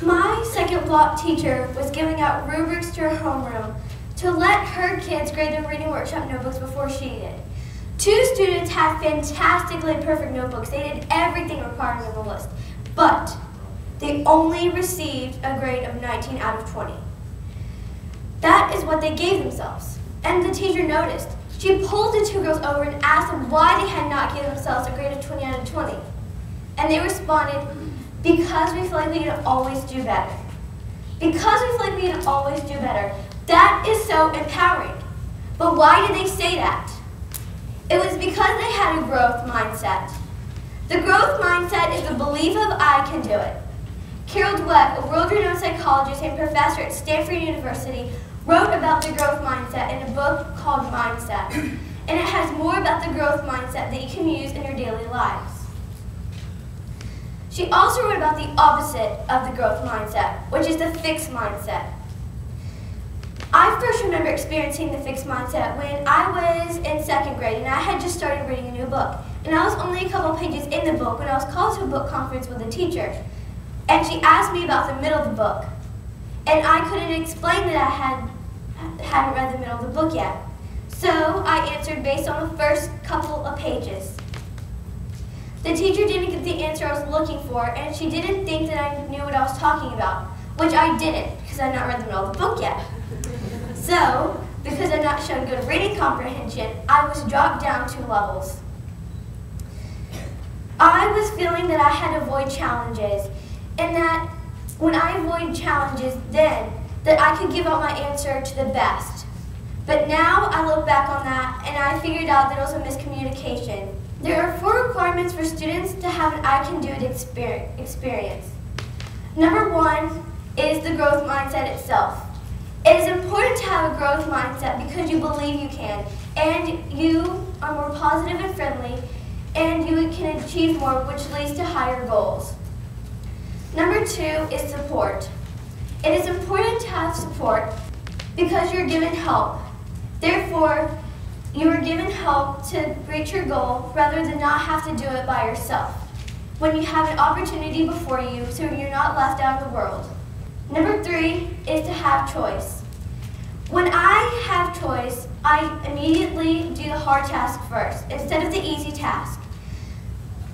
My second block teacher was giving out rubrics to her homeroom to let her kids grade their reading workshop notebooks before she did. 2 students had fantastically perfect notebooks. They did everything required on the list, but they only received a grade of 19 out of 20. That is what they gave themselves. And the teacher noticed. She pulled the 2 girls over and asked them why they had not given themselves a grade of 20 out of 20. And they responded, because we feel like we can always do better. Because we feel like we can always do better. That is so empowering. But why did they say that? It was because they had a growth mindset. The growth mindset is the belief of I can do it. Carol Dweck, a world-renowned psychologist and professor at Stanford University, wrote about the growth mindset in a book called Mindset. And it has more about the growth mindset that you can use in your daily lives. She also wrote about the opposite of the growth mindset, which is the fixed mindset. I first remember experiencing the fixed mindset when I was in 2nd grade and I had just started reading a new book. And I was only a couple pages in the book when I was called to a book conference with a teacher. And she asked me about the middle of the book. And I couldn't explain that I hadn't read the middle of the book yet. So I answered based on the first couple of pages. The teacher didn't get the answer I was looking for, and she didn't think that I knew what I was talking about, which I didn't, because I had not read the middle of the book yet. So, because I had not shown good reading comprehension, I was dropped down 2 levels. I was feeling that I had to avoid challenges, and that when I avoid challenges then, that I could give out my answer to the best. But now I look back on that, and I figured out that it was a miscommunication. There are 4 requirements for students to have an I can do it experience. Number 1 is the growth mindset itself. It is important to have a growth mindset because you believe you can, and you are more positive and friendly, and you can achieve more, which leads to higher goals. Number 2 is support. It is important to have support because you're given help. Therefore, you are given help to reach your goal rather than not have to do it by yourself when you have an opportunity before you so you're not left out of the world. Number 3 is to have choice. When I have choice, I immediately do the hard task first instead of the easy task.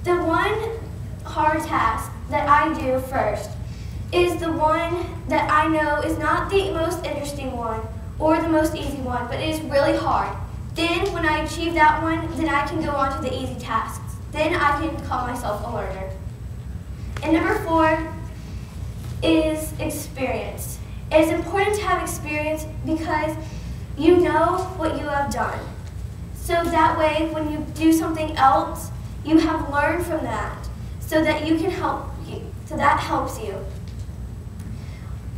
The one hard task that I do first is the one that I know is not the most interesting one or the most easy one, but it is really hard. Then when I achieve that one, then I can go on to the easy tasks. Then I can call myself a learner. And number 4 is experience. It is important to have experience because you know what you have done. So that way, when you do something else, you have learned from that so that you can help you. So that helps you.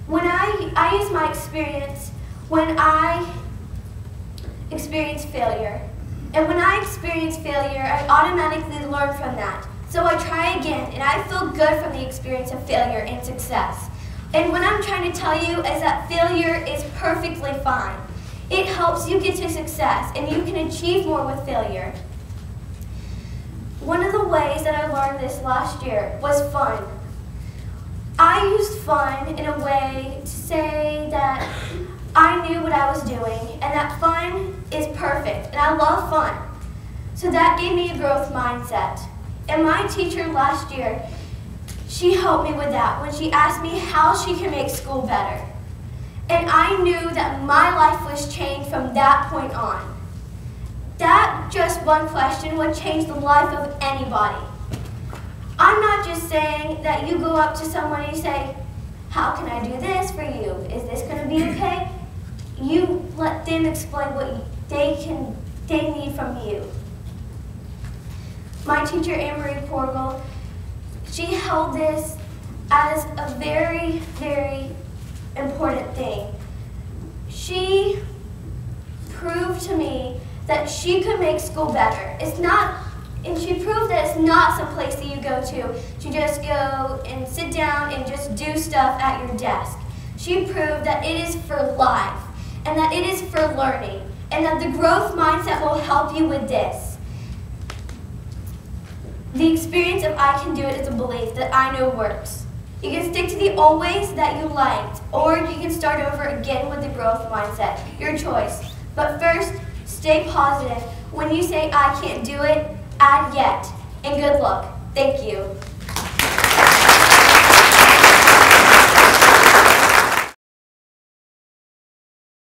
When I use my experience when I experience failure. And when I experience failure, I automatically learn from that. So I try again, and I feel good from the experience of failure and success. And what I'm trying to tell you is that failure is perfectly fine. It helps you get to success, and you can achieve more with failure. One of the ways that I learned this last year was fun. I used fun in a way to say that I knew what I was doing, and that fun is perfect, and I love fun. So that gave me a growth mindset. And my teacher last year, she helped me with that when she asked me how she could make school better. And I knew that my life was changed from that point on. That just one question would change the life of anybody. I'm not just saying that you go up to someone and you say, how can I do this for you? Is this going to be okay? You let them explain what they need from you. My teacher, Anne-Marie Porgal, she held this as a very, very important thing. She proved to me that she could make school better. And she proved that it's not some place that you go to just go and sit down and just do stuff at your desk. She proved that it is for life, and that it is for learning, and that the growth mindset will help you with this. The experience of I can do it is a belief that I know works. You can stick to the old ways that you liked, or you can start over again with the growth mindset. Your choice. But first, stay positive. When you say, I can't do it, add yet. And good luck. Thank you.